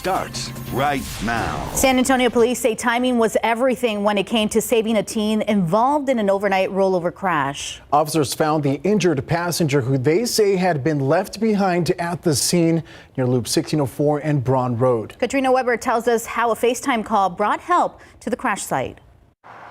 starts right now. San Antonio police say timing was everything when it came to saving a teen involved in an overnight rollover crash. Officers found the injured passenger who they say had been left behind at the scene near Loop 1604 and Braun Road. Katrina Weber tells us how a FaceTime call brought help to the crash site.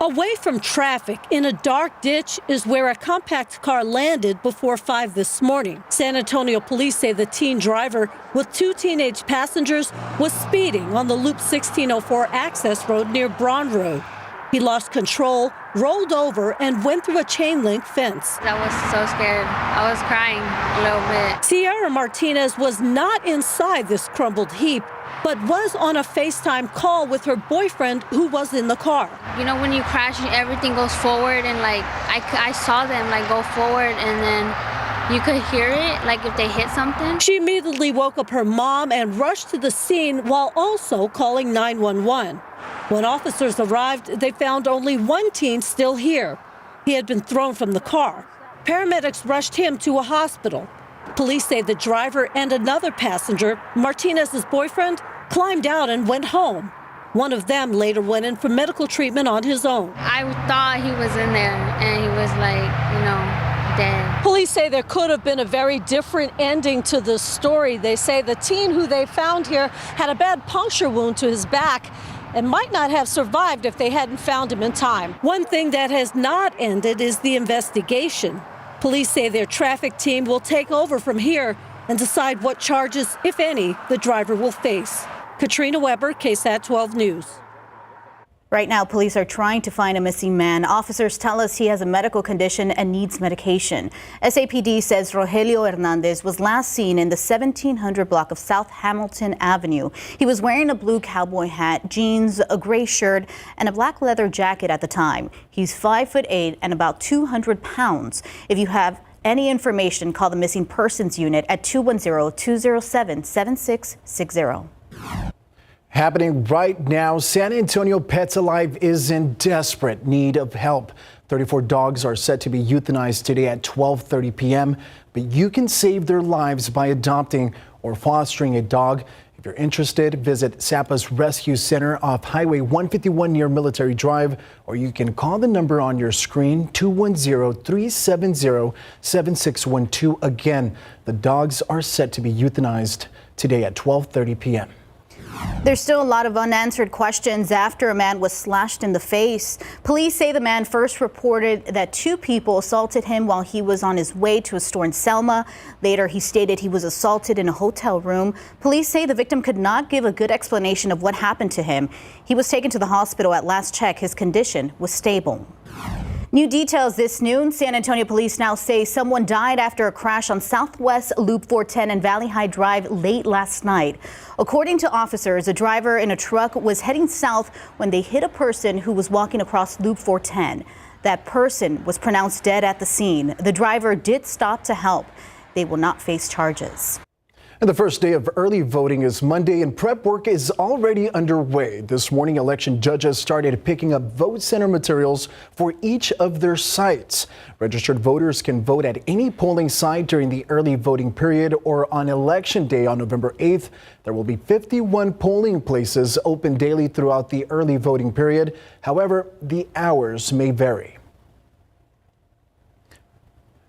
Away from traffic in a dark ditch is where a compact car landed before 5 this morning. San Antonio police say the teen driver with 2 teenage passengers was speeding on the Loop 1604 access road near Braun Road. He lost control, rolled over, and went through a chain link fence. I was so scared. I was crying a little bit. Sierra Martinez was not inside this crumbled heap, but was on a FaceTime call with her boyfriend who was in the car. You know, when you crash, everything goes forward, and like I saw them like go forward, and then you could hear it, like if they hit something. She immediately woke up her mom and rushed to the scene while also calling 911. When officers arrived, they found only one teen still here. He had been thrown from the car. Paramedics rushed him to a hospital. Police say the driver and another passenger, Martinez's boyfriend, climbed out and went home. One of them later went in for medical treatment on his own. I thought he was in there, and he was like, you know, dead. Police say there could have been a very different ending to the story. They say the teen who they found here had a bad puncture wound to his back and might not have survived if they hadn't found him in time. One thing that has not ended is the investigation. Police say their traffic team will take over from here and decide what charges, if any, the driver will face. Katrina Weber, KSAT 12 News. Right now, police are trying to find a missing man. Officers tell us he has a medical condition and needs medication. SAPD says Rogelio Hernandez was last seen in the 1700 block of South Hamilton Avenue. He was wearing a blue cowboy hat, jeans, a gray shirt, and a black leather jacket at the time. He's 5'8" and about 200 pounds. If you have any information, call the Missing Persons Unit at 210-207-7660. Happening right now, San Antonio Pets Alive is in desperate need of help. 34 dogs are set to be euthanized today at 12:30 p.m., but you can save their lives by adopting or fostering a dog. If you're interested, visit SAPA's Rescue Center off Highway 151 near Military Drive, or you can call the number on your screen, 210-370-7612. Again, the dogs are set to be euthanized today at 12:30 p.m. There's still a lot of unanswered questions after a man was slashed in the face. Police say the man first reported that 2 people assaulted him while he was on his way to a store in Selma. Later, he stated he was assaulted in a hotel room. Police say the victim could not give a good explanation of what happened to him. He was taken to the hospital. At last check, his condition was stable. New details this noon. San Antonio police now say someone died after a crash on Southwest Loop 410 and Valley High Drive late last night. According to officers, a driver in a truck was heading south when they hit a person who was walking across Loop 410. That person was pronounced dead at the scene. The driver did stop to help. They will not face charges. And the first day of early voting is Monday, and prep work is already underway. This morning, election judges started picking up vote center materials for each of their sites. Registered voters can vote at any polling site during the early voting period or on Election Day on November 8th. There will be 51 polling places open daily throughout the early voting period. However, the hours may vary.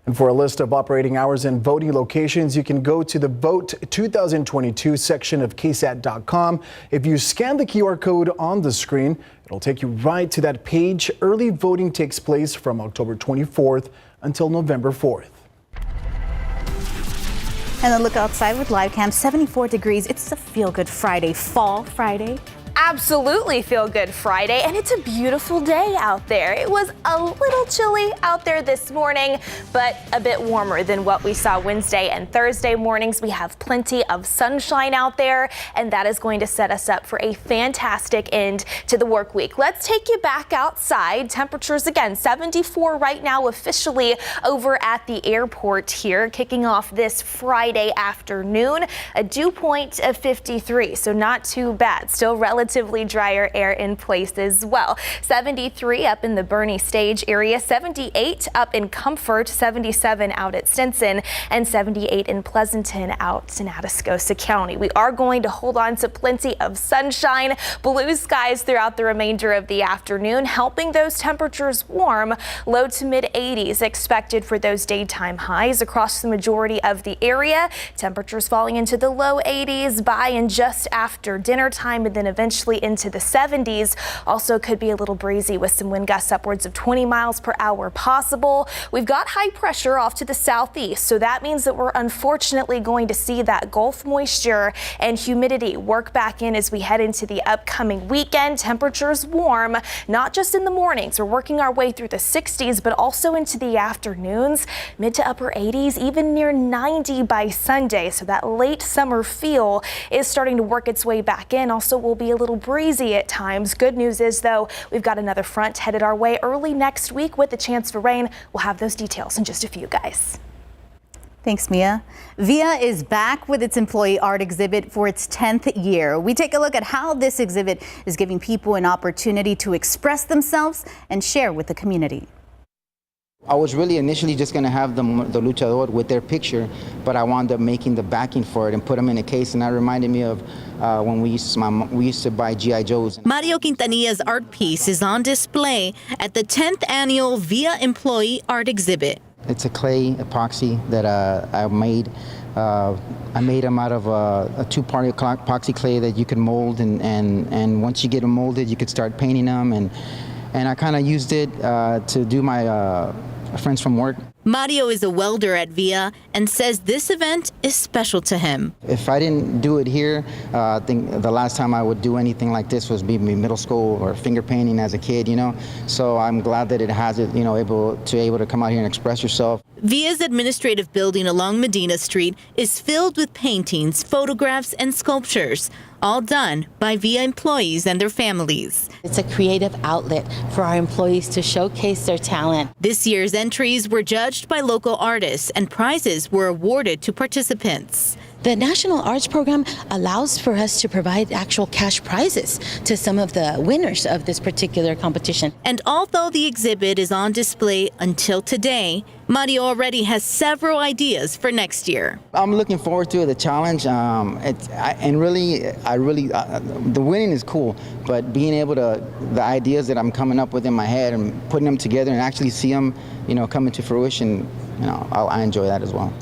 And for a list of operating hours and voting locations, you can go to the Vote 2022 section of KSAT.com. If you scan the QR code on the screen, it'll take you right to that page. Early voting takes place from October 24th until November 4th. And then look outside with live cam, 74 degrees. It's a feel-good Friday, fall Friday. Absolutely feel good Friday, and it's a beautiful day out there. It was a little chilly out there this morning, but a bit warmer than what we saw Wednesday and Thursday mornings. We have plenty of sunshine out there, and that is going to set us up for a fantastic end to the work week. Let's take you back outside. Temperatures again 74 right now officially over at the airport here, kicking off this Friday afternoon. A dew point of 53, so not too bad. Still relatively relatively drier air in place as well. 73 up in the Bernie Stage area, 78 up in Comfort, 77 out at Stinson, and 78 in Pleasanton out in Atascosa County. We are going to hold on to plenty of sunshine, blue skies throughout the remainder of the afternoon, helping those temperatures warm. Low to mid 80s expected for those daytime highs across the majority of the area. Temperatures falling into the low 80s by and just after dinner time, and then eventually into the 70s. Also could be a little breezy with some wind gusts upwards of 20 miles per hour possible. We've got high pressure off to the southeast, so that means that we're unfortunately going to see that Gulf moisture and humidity work back in as we head into the upcoming weekend. Temperatures warm, not just in the mornings. We're working our way through the 60s, but also into the afternoons, mid to upper 80s, even near 90 by Sunday. So that late summer feel is starting to work its way back in. Also will be a little breezy at times. Good news is, though, we've got another front headed our way early next week with a chance for rain. We'll have those details in just a few, guys. Thanks, Mia. VIA is back with its employee art exhibit for its 10th year. We take a look at how this exhibit is giving people an opportunity to express themselves and share with the community. I was really initially just going to have the luchador with their picture, but I wound up making the backing for it and put them in a case, and that reminded me of when we used to buy G.I. Joes. Mario Quintanilla's art piece is on display at the 10th annual VIA Employee Art Exhibit. It's a clay epoxy that I made. I made them out of a two-part epoxy clay that you can mold, and once you get them molded, you could start painting them, and I kind of used it to do my friends from work. Mario is a welder at VIA and says this event is special to him. If I didn't do it here, I think the last time I would do anything like this was maybe middle school or finger painting as a kid, you know. So I'm glad that it has it, you know, able to come out here and express yourself. VIA's administrative building along Medina Street is filled with paintings, photographs, and sculptures, all done by VIA employees and their families. It's a creative outlet for our employees to showcase their talent. This year's entries were judged by local artists, and prizes were awarded to participants. The National Arts Program allows for us to provide actual cash prizes to some of the winners of this particular competition. And although the exhibit is on display until today, Mario already has several ideas for next year. I'm looking forward to the challenge, the winning is cool, but being able to, the ideas that I'm coming up with in my head and putting them together and actually see them, you know, coming to fruition, you know, I enjoy that as well.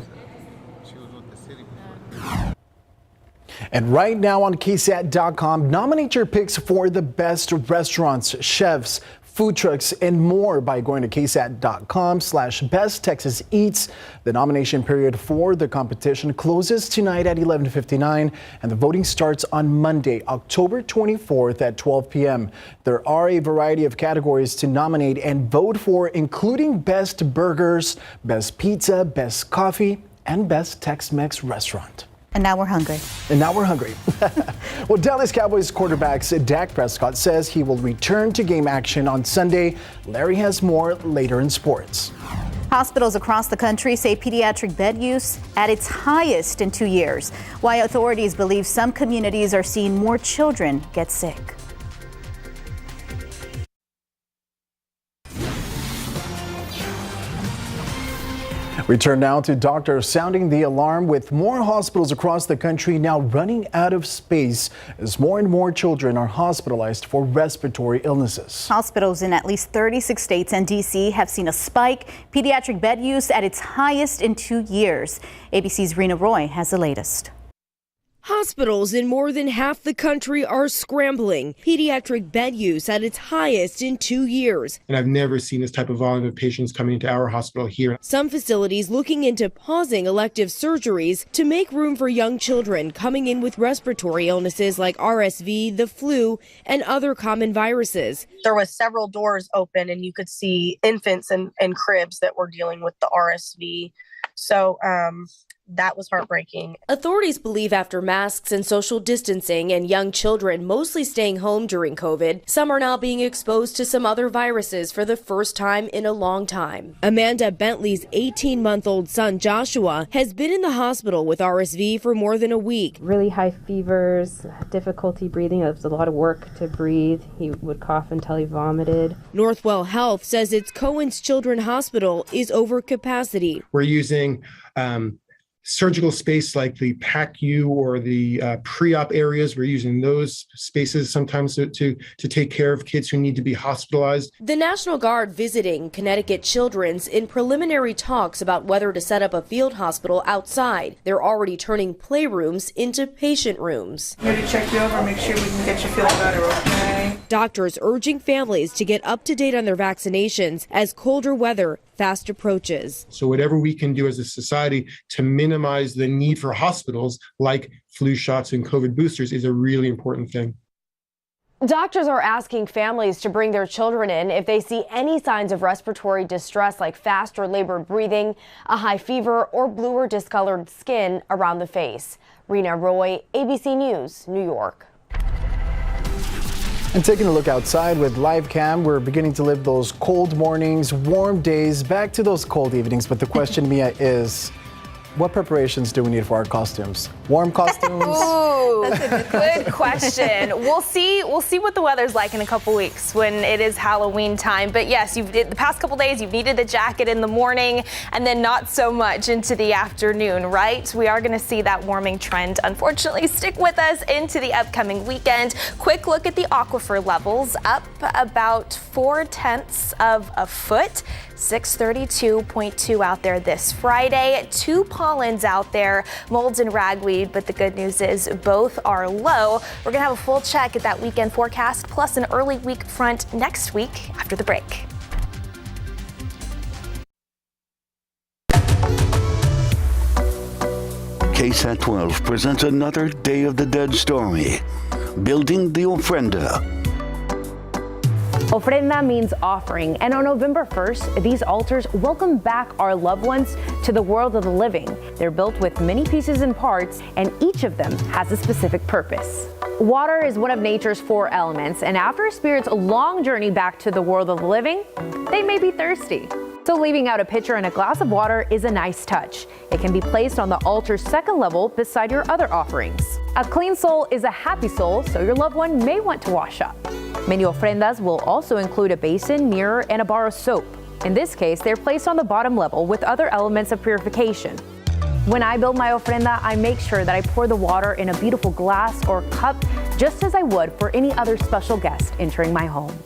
And right now on KSAT.com, nominate your picks for the best restaurants, chefs, food trucks, and more by going to KSAT.com/Best Texas Eats. The nomination period for the competition closes tonight at 11:59, and the voting starts on Monday, October 24th at 12 p.m. There are a variety of categories to nominate and vote for, including Best Burgers, Best Pizza, Best Coffee, and Best Tex-Mex Restaurant. And now we're hungry. Well, Dallas Cowboys quarterback Dak Prescott says he will return to game action on Sunday. Larry has more later in sports. Hospitals across the country say pediatric bed use at its highest in 2 years, while authorities believe some communities are seeing more children get sick. We turn now to doctors sounding the alarm, with more hospitals across the country now running out of space as more and more children are hospitalized for respiratory illnesses. Hospitals in at least 36 states and D.C. have seen a spike, pediatric bed use at its highest in 2 years. ABC's Rena Roy has the latest. Hospitals in more than half the country are scrambling. Pediatric bed use at its highest in 2 years. And I've never seen this type of volume of patients coming into our hospital here. Some facilities looking into pausing elective surgeries to make room for young children coming in with respiratory illnesses like RSV, the flu, and other common viruses. There was several doors open and you could see infants and cribs that were dealing with the RSV. So that was heartbreaking. Authorities believe after masks and social distancing and young children mostly staying home during COVID, some are now being exposed to some other viruses for the first time in a long time. Amanda Bentley's 18-month-old son Joshua has been in the hospital with RSV for more than a week. Really high fevers, difficulty breathing. It was a lot of work to breathe. He would cough until he vomited. Northwell Health says its Cohen's Children's Hospital is over capacity. We're using surgical space like the PACU or the pre-op areas. We're using those spaces sometimes to take care of kids who need to be hospitalized. The National Guard visiting Connecticut Children's in preliminary talks about whether to set up a field hospital outside. They're already turning playrooms into patient rooms. Here to check you over, make sure we can get you feeling better, okay? Doctors urging families to get up to date on their vaccinations as colder weather fast approaches. So whatever we can do as a society to minimize the need for hospitals like flu shots and COVID boosters is a really important thing. Doctors are asking families to bring their children in if they see any signs of respiratory distress like fast or labored breathing, a high fever, or blue or discolored skin around the face. Rena Roy, ABC News, New York. And taking a look outside with live cam, we're beginning to live those cold mornings, warm days, back to those cold evenings. But the question, Mia, is what preparations do we need for our costumes? Warm costumes? Ooh, that's a good question. We'll see what the weather's like in a couple weeks when it is Halloween time. But yes, the past couple days you've needed the jacket in the morning and then not so much into the afternoon, right? We are going to see that warming trend, unfortunately, stick with us into the upcoming weekend. Quick look at the aquifer levels, up about 0.4 of a foot. 632.2 out there this Friday. 2 pollens out there, molds and ragweed, but the good news is both are low. We're going to have a full check at that weekend forecast, plus an early week front next week after the break. KSAT 12 presents another Day of the Dead story, Building the Ofrenda. Ofrenda means offering, and on November 1st, these altars welcome back our loved ones to the world of the living. They're built with many pieces and parts, and each of them has a specific purpose. Water is one of nature's 4 elements, and after a spirit's long journey back to the world of the living, they may be thirsty. So leaving out a pitcher and a glass of water is a nice touch. It can be placed on the altar's 2nd level beside your other offerings. A clean soul is a happy soul, so your loved one may want to wash up. Many ofrendas will also include a basin, mirror, and a bar of soap. In this case, they're placed on the bottom level with other elements of purification. When I build my ofrenda, I make sure that I pour the water in a beautiful glass or cup, just as I would for any other special guest entering my home.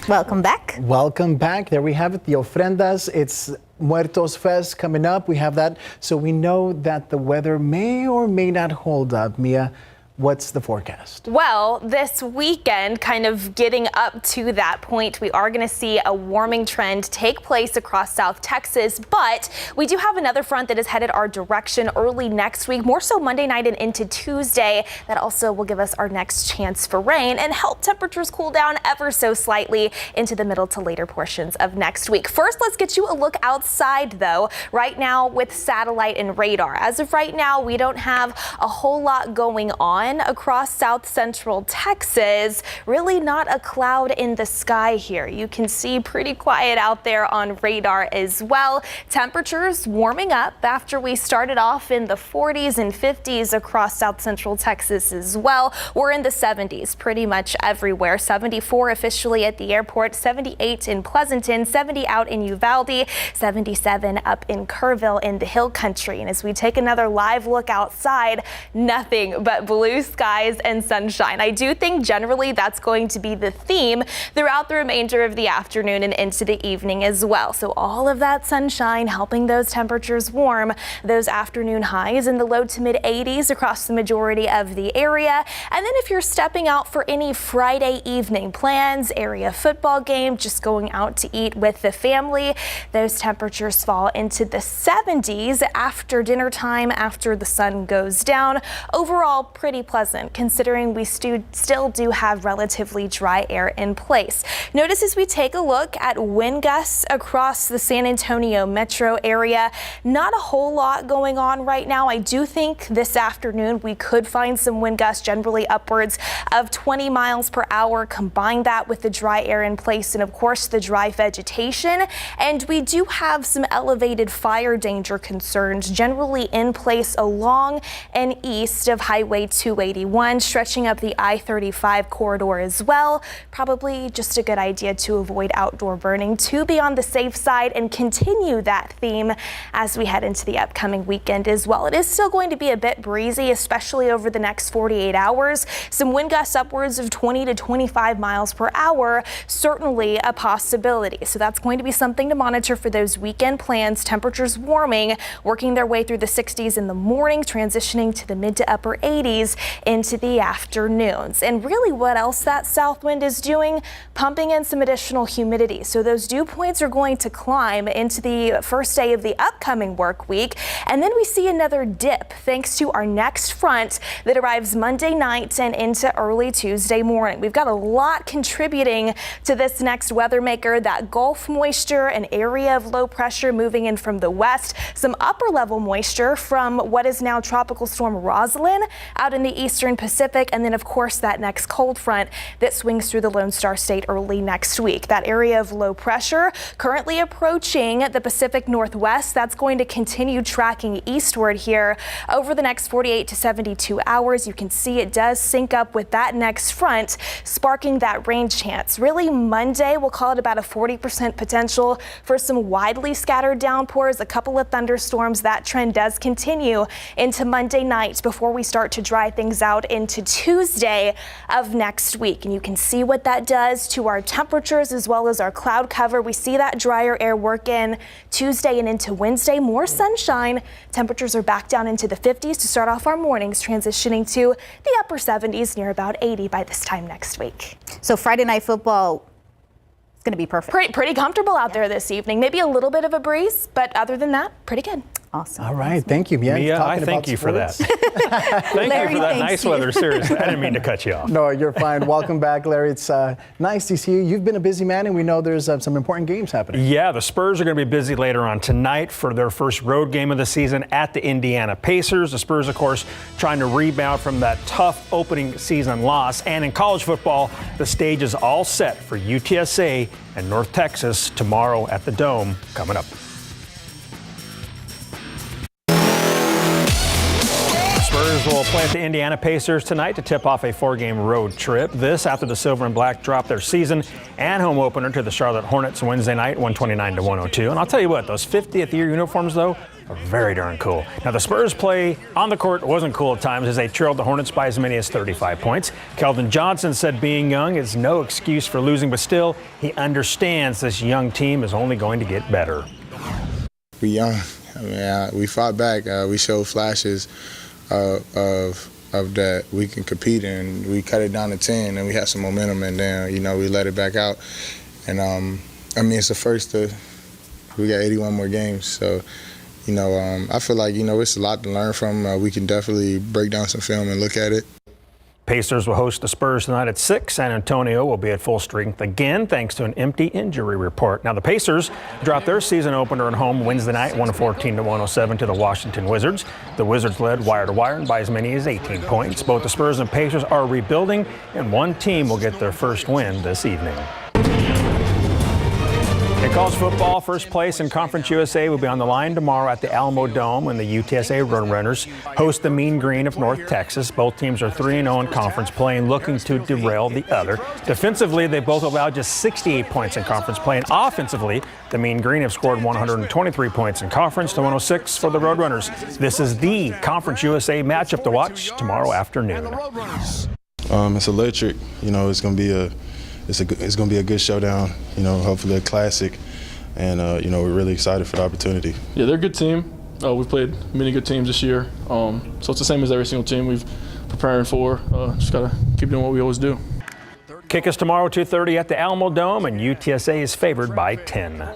Welcome back. Welcome back. There we have it, the ofrendas. It's Muertos Fest coming up. We have that. So we know that the weather may or may not hold up. Mia, what's the forecast? Well, this weekend, kind of getting up to that point, we are going to see a warming trend take place across South Texas, but we do have another front that is headed our direction early next week, more so Monday night and into Tuesday. That also will give us our next chance for rain and help temperatures cool down ever so slightly into the middle to later portions of next week. First, let's get you a look outside, though, right now with satellite and radar. As of right now, we don't have a whole lot going on across south central Texas. Really not a cloud in the sky here. You can see pretty quiet out there on radar as well. Temperatures warming up after we started off in the 40s and 50s across south central Texas as well. We're in the 70s pretty much everywhere. 74 officially at the airport, 78 in Pleasanton, 70 out in Uvalde, 77 up in Kerrville in the Hill Country. And as we take another live look outside, nothing but blue skies and sunshine. I do think generally that's going to be the theme throughout the remainder of the afternoon and into the evening as well. So all of that sunshine helping those temperatures warm, those afternoon highs in the low to mid 80s across the majority of the area. And then if you're stepping out for any Friday evening plans, area football game, just going out to eat with the family, those temperatures fall into the 70s after dinner time, after the sun goes down. Overall, pretty pretty pleasant considering we still do have relatively dry air in place. Notice as we take a look at wind gusts across the San Antonio metro area, not a whole lot going on right now. I do think this afternoon we could find some wind gusts generally upwards of 20 miles per hour. Combine that with the dry air in place and of course the dry vegetation. And we do have some elevated fire danger concerns generally in place along and east of Highway 281, stretching up the I-35 corridor as well. Probably just a good idea to avoid outdoor burning to be on the safe side and continue that theme as we head into the upcoming weekend as well. It is still going to be a bit breezy, especially over the next 48 hours. Some wind gusts upwards of 20 to 25 miles per hour, certainly a possibility. So that's going to be something to monitor for those weekend plans. Temperatures warming, working their way through the 60s in the morning, transitioning to the mid to upper 80s into the afternoons. And really what else that south wind is doing, pumping in some additional humidity. So those dew points are going to climb into the first day of the upcoming work week. And then we see another dip thanks to our next front that arrives Monday night and into early Tuesday morning. We've got a lot contributing to this next weather maker, that Gulf moisture, an area of low pressure moving in from the west, some upper level moisture from what is now Tropical Storm Rosalind out in the eastern Pacific, and then of course that next cold front that swings through the Lone Star State early next week. That area of low pressure currently approaching the Pacific Northwest. That's going to continue tracking eastward here over the next 48 to 72 hours. You can see it does sync up with that next front, sparking that rain chance. Really Monday, we'll call it about a 40% potential for some widely scattered downpours, a couple of thunderstorms. That trend does continue into Monday night before we start to dry things out into Tuesday of next week. And you can see what that does to our temperatures as well as our cloud cover. We see that drier air work in Tuesday and into Wednesday. More sunshine. Temperatures are back down into the 50s to start off our mornings, transitioning to the upper 70s near about 80 by this time next week. So Friday night football, it's going to be perfect. Pretty comfortable out there this evening. Maybe a little bit of a breeze, but other than that, pretty good. Awesome. All right. Thank you, Mia. I thank you for that. Thank you for that nice weather. Seriously, I didn't mean to cut you off. No, you're fine. Welcome back, Larry. It's nice to see you. You've been a busy man, and we know there's some important games happening. Yeah, the Spurs are going to be busy later on tonight for their first road game of the season at the Indiana Pacers. The Spurs, of course, trying to rebound from that tough opening season loss. And in college football, the stage is all set for UTSA and North Texas tomorrow at the Dome coming up. Spurs will play at the Indiana Pacers tonight to tip off a 4-game road trip. This after the Silver and Black dropped their season and home opener to the Charlotte Hornets Wednesday night, 129-102. And I'll tell you what, those 50th year uniforms, though, are very darn cool. Now, the Spurs play on the court wasn't cool at times as they trailed the Hornets by as many as 35 points. Keldon Johnson said being young is no excuse for losing, but still, he understands this young team is only going to get better. We young. I mean, we fought back. We showed flashes of that we can compete, and we cut it down to 10, and we had some momentum, and then we let it back out. And I mean, it's the first. We got 81 more games, so I feel like it's a lot to learn from. We can definitely break down some film and look at it. Pacers will host the Spurs tonight at 6. San Antonio will be at full strength again thanks to an empty injury report. Now, the Pacers dropped their season opener at home Wednesday night, 114-107 to the Washington Wizards. The Wizards led wire to wire and by as many as 18 points. Both the Spurs and Pacers are rebuilding, and one team will get their first win this evening. In college football, first place in Conference USA will be on the line tomorrow at the Alamo Dome when the UTSA Roadrunners host the Mean Green of North Texas. Both teams are 3-0 in conference play and looking to derail the other. Defensively, they both allowed just 68 points in conference play, and offensively, the Mean Green have scored 123 points in conference to 106 for the Roadrunners. This is the Conference USA matchup to watch tomorrow afternoon. It's electric. It's going to be it's going to be a good showdown, hopefully a classic, and, we're really excited for the opportunity. Yeah, they're a good team. We've played many good teams this year, so it's the same as every single team we've preparing for. Just got to keep doing what we always do. Kick is tomorrow, 2:30 at the Alamo Dome, and UTSA is favored by 10.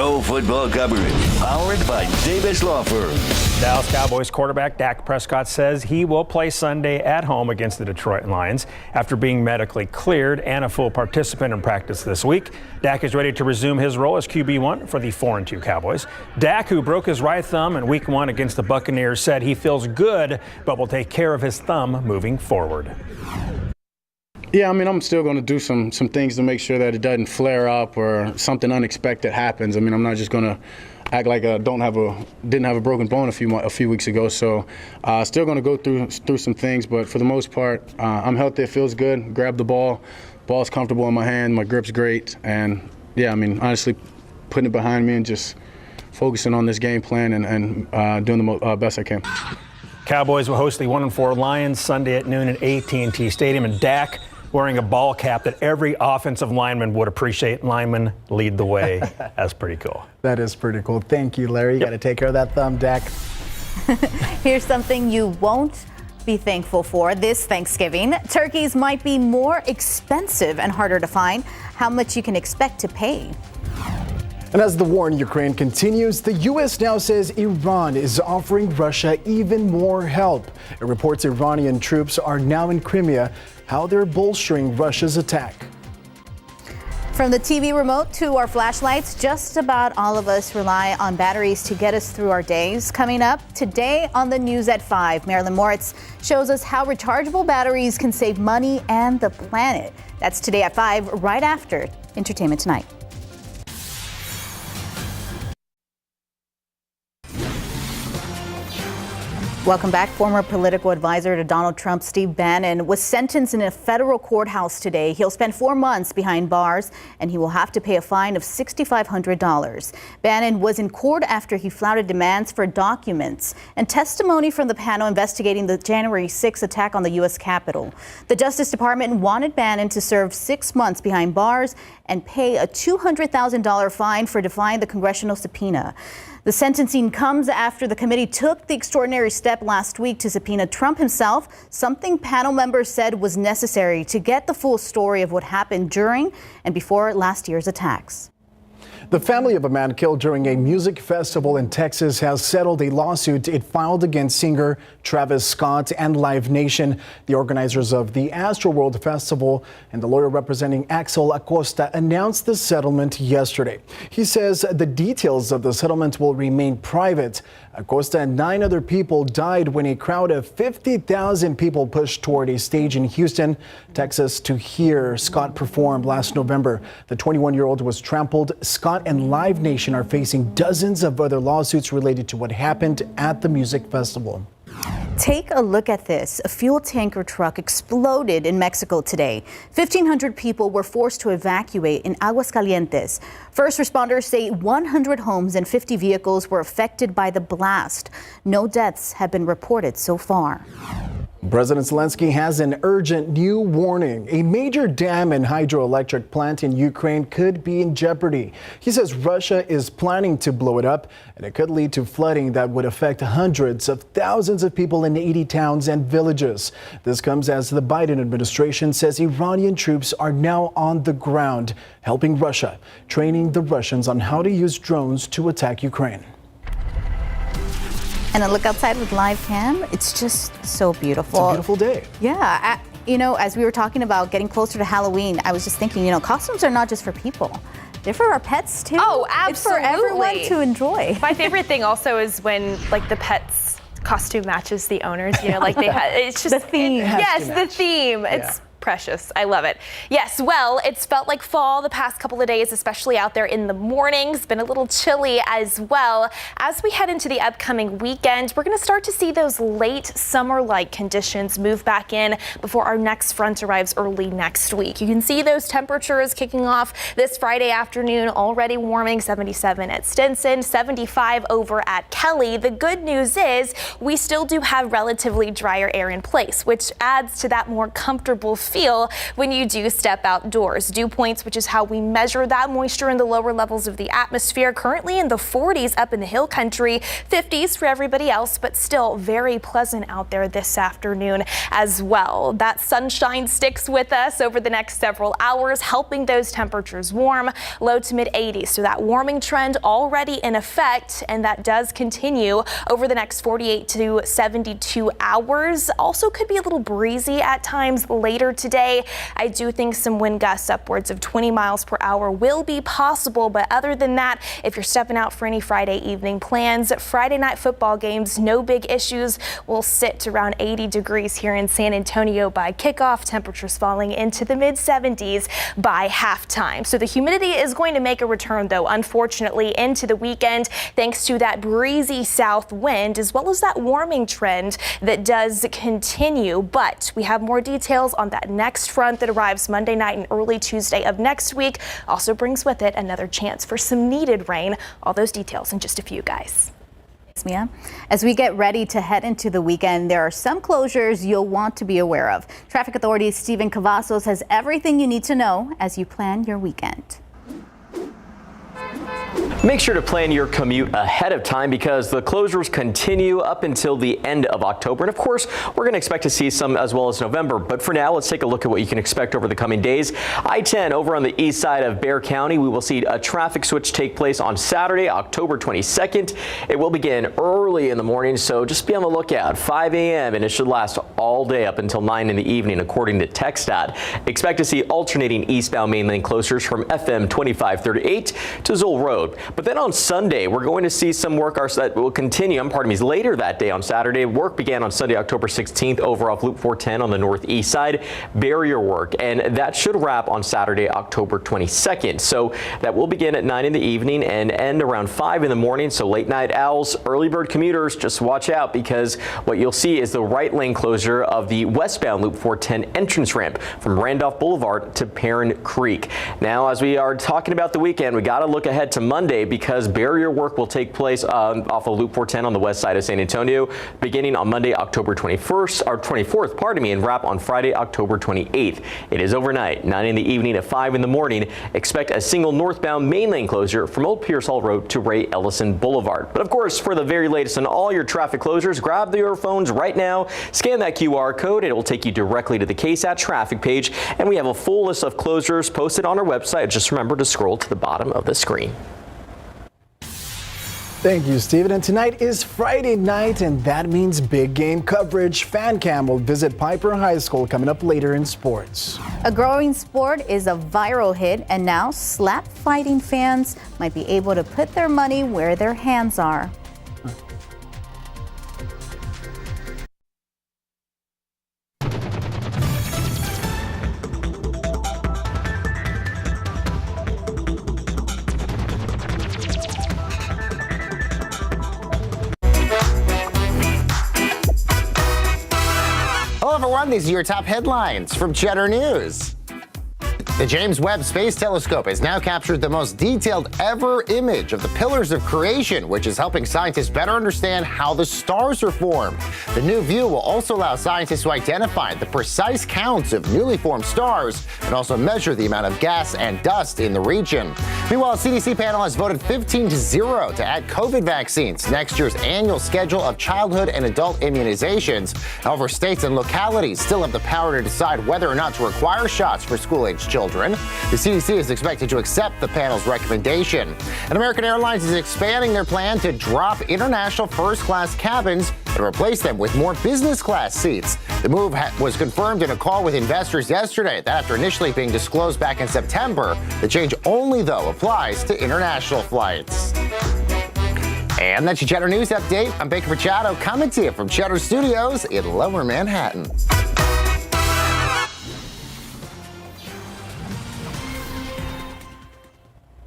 Pro football coverage, powered by Davis Law Firm. Dallas Cowboys quarterback Dak Prescott says he will play Sunday at home against the Detroit Lions after being medically cleared and a full participant in practice this week. Dak is ready to resume his role as QB1 for the 4-2 Cowboys. Dak, who broke his right thumb in Week 1 against the Buccaneers, said he feels good but will take care of his thumb moving forward. Yeah, I mean, I'm still going to do some things to make sure that it doesn't flare up or something unexpected happens. I mean, I'm not just going to act like I didn't have a broken bone a few weeks ago. So still going to go through some things, but for the most part, I'm healthy. It feels good. Grab the ball. Ball's comfortable in my hand. My grip's great. And yeah, I mean, honestly, putting it behind me and just focusing on this game plan and doing the best I can. Cowboys will host the 1-4 Lions Sunday at noon at AT&T Stadium, and Dak wearing a ball cap that every offensive lineman would appreciate. Linemen lead the way. That's pretty cool. That is pretty cool. Thank you, Larry. You got to take care of that thumb, Dak. Here's something you won't be thankful for this Thanksgiving. Turkeys might be more expensive and harder to find. How much you can expect to pay. And as the war in Ukraine continues, the U.S. now says Iran is offering Russia even more help. It reports Iranian troops are now in Crimea. How they're bolstering Russia's attack. From the TV remote to our flashlights, just about all of us rely on batteries to get us through our days. Coming up today on the news at 5, Marilyn Moritz shows us how rechargeable batteries can save money and the planet. That's today at 5, right after Entertainment Tonight. Welcome back. Former political advisor to Donald Trump, Steve Bannon, was sentenced in a federal courthouse today. He'll spend 4 months behind bars, and he will have to pay a fine of $6,500. Bannon was in court after he flouted demands for documents and testimony from the panel investigating the January 6 attack on the U.S. Capitol. The Justice Department wanted Bannon to serve 6 months behind bars and pay a $200,000 fine for defying the congressional subpoena. The sentencing comes after the committee took the extraordinary step last week to subpoena Trump himself, something panel members said was necessary to get the full story of what happened during and before last year's attacks. The family of a man killed during a music festival in Texas has settled a lawsuit it filed against singer Travis Scott and Live Nation. The organizers of the AstroWorld Festival and the lawyer representing Axel Acosta announced the settlement yesterday. He says the details of the settlement will remain private. Acosta and 9 other people died when a crowd of 50,000 people pushed toward a stage in Houston, Texas, to hear Scott perform last November. The 21-year-old was trampled. Scott and Live Nation are facing dozens of other lawsuits related to what happened at the music festival. Take a look at this. A fuel tanker truck exploded in Mexico today. 1,500 people were forced to evacuate in Aguascalientes. First responders say 100 homes and 50 vehicles were affected by the blast. No deaths have been reported so far. President Zelensky has an urgent new warning. A major dam and hydroelectric plant in Ukraine could be in jeopardy. He says Russia is planning to blow it up, and it could lead to flooding that would affect hundreds of thousands of people in 80 towns and villages. This comes as the Biden administration says Iranian troops are now on the ground, helping Russia, training the Russians on how to use drones to attack Ukraine. And a look outside with live cam, it's just so beautiful. It's a beautiful day. Yeah, as we were talking about getting closer to Halloween, I was just thinking, costumes are not just for people. They're for our pets too. Oh, absolutely. It's for everyone to enjoy. My favorite thing also is when the pet's costume matches the owners, it's just the theme. Yes, the theme. It's precious. I love it. Yes, well, it's felt like fall the past couple of days, especially out there in the mornings. Been a little chilly as well. As we head into the upcoming weekend, we're going to start to see those late summer-like conditions move back in before our next front arrives early next week. You can see those temperatures kicking off this Friday afternoon, already warming. 77 at Stinson, 75 over at Kelly. The good news is we still do have relatively drier air in place, which adds to that more comfortable feel when you do step outdoors. Dew points, which is how we measure that moisture in the lower levels of the atmosphere, currently in the 40s up in the hill country, 50s for everybody else, but still very pleasant out there this afternoon as well. That sunshine sticks with us over the next several hours, helping those temperatures warm, low to mid 80s. So that warming trend already in effect, and that does continue over the next 48 to 72 hours. Also could be a little breezy at times later today. I do think some wind gusts upwards of 20 miles per hour will be possible, but other than that, if you're stepping out for any Friday evening plans, Friday night football games, no big issues. We'll sit around 80 degrees here in San Antonio by kickoff, temperatures falling into the mid 70s by halftime. So the humidity is going to make a return, though, unfortunately, into the weekend, thanks to that breezy south wind, as well as that warming trend that does continue. But we have more details on that next front that arrives Monday night and early Tuesday of next week. Also brings with it another chance for some needed rain. All those details in just a few, guys. Thanks, Mia. As we get ready to head into the weekend, there are some closures you'll want to be aware of. Traffic Authority's Stephen Cavazos has everything you need to know as you plan your weekend. Make sure to plan your commute ahead of time because the closures continue up until the end of October. And of course, we're going to expect to see some as well as November. But for now, let's take a look at what you can expect over the coming days. I-10 over on the east side of Bexar County, we will see a traffic switch take place on Saturday, October 22nd. It will begin early in the morning, so just be on the lookout. 5 a.m. and it should last all day up until 9 in the evening, according to TxDOT. Expect to see alternating eastbound main lane closures from FM 2538 to Zoll Road. But then on Sunday, we're going to see some work that will continue. Later that day on Saturday. Work began on Sunday, October 16th over off Loop 410 on the northeast side. Barrier work, and that should wrap on Saturday, October 22nd. So that will begin at 9 in the evening and end around 5 in the morning. So late night owls, early bird commuters, just watch out because what you'll see is the right lane closure of the westbound Loop 410 entrance ramp from Randolph Boulevard to Perrin Creek. Now, as we are talking about the weekend, we got to look ahead to Monday because barrier work will take place off of Loop 410 on the west side of San Antonio, beginning on Monday, October 24th, and wrap on Friday, October 28th. It is overnight, 9 in the evening to 5 in the morning. Expect a single northbound main lane closure from Old Pierce Hall Road to Ray Ellison Boulevard. But of course, for the very latest on all your traffic closures, grab your phones right now, scan that QR code, and it will take you directly to the KSAT traffic page. And we have a full list of closures posted on our website. Just remember to scroll to the bottom of the screen. Thank you, Stephen. And tonight is Friday night, and that means big game coverage. Fan Cam will visit Piper High School coming up later in sports. A growing sport is a viral hit, and now slap fighting fans might be able to put their money where their hands are. Hello everyone, these are your top headlines from Cheddar News. The James Webb Space Telescope has now captured the most detailed ever image of the pillars of creation, which is helping scientists better understand how the stars are formed. The new view will also allow scientists to identify the precise counts of newly formed stars and also measure the amount of gas and dust in the region. Meanwhile, a CDC panel has voted 15-0 to add COVID vaccines to next year's annual schedule of childhood and adult immunizations. However, states and localities still have the power to decide whether or not to require shots for school-aged children. The CDC is expected to accept the panel's recommendation. And American Airlines is expanding their plan to drop international first-class cabins and replace them with more business-class seats. The move was confirmed in a call with investors yesterday. That after initially being disclosed back in September, the change only, though, applies to international flights. And that's your Cheddar News Update. I'm Baker Machado, coming to you from Cheddar Studios in Lower Manhattan.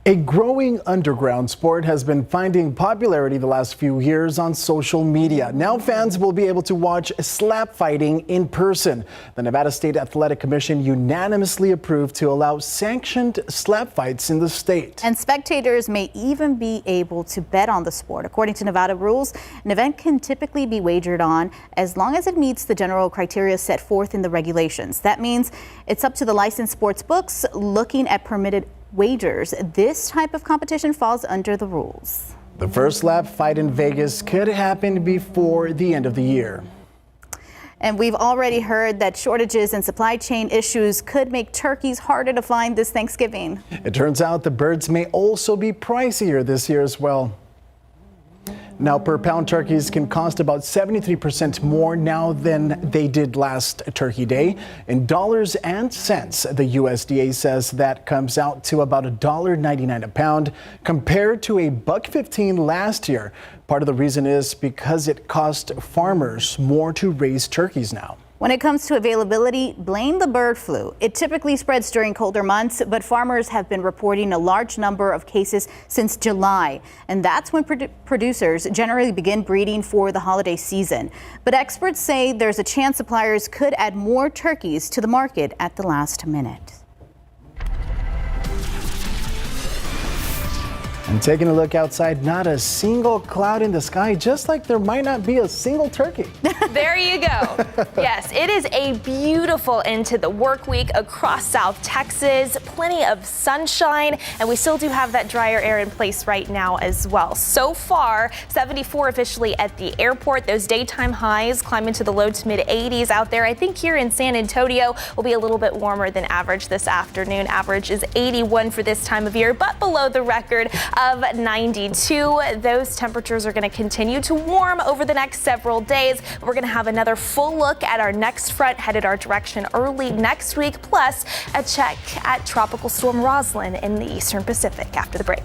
A growing underground sport has been finding popularity the last few years on social media. Now fans will be able to watch slap fighting in person. The Nevada State Athletic Commission unanimously approved to allow sanctioned slap fights in the state. And spectators may even be able to bet on the sport. According to Nevada rules, an event can typically be wagered on as long as it meets the general criteria set forth in the regulations. That means it's up to the licensed sports books looking at permitted wagers. This type of competition falls under the rules. The first slap fight in Vegas could happen before the end of the year. And we've already heard that shortages and supply chain issues could make turkeys harder to find this Thanksgiving. It turns out the birds may also be pricier this year as well. Now, per pound, turkeys can cost about 73% more now than they did last Turkey Day. In dollars and cents, the USDA says that comes out to about $1.99 a pound compared to $1.15 last year. Part of the reason is because it cost farmers more to raise turkeys now. When it comes to availability, blame the bird flu. It typically spreads during colder months, but farmers have been reporting a large number of cases since July. And that's when producers generally begin breeding for the holiday season. But experts say there's a chance suppliers could add more turkeys to the market at the last minute. And taking a look outside, not a single cloud in the sky, just like there might not be a single turkey. There you go. Yes, it is a beautiful end to the work week across South Texas. Plenty of sunshine, and we still do have that drier air in place right now as well. So far, 74 officially at the airport. Those daytime highs climb into the low to mid 80s out there. I think here in San Antonio will be a little bit warmer than average this afternoon. Average is 81 for this time of year, but below the record of 92. Those temperatures are going to continue to warm over the next several days. We're going to have another full look at our next front headed our direction early next week, plus a check at Tropical Storm Roslyn in the Eastern Pacific after the break.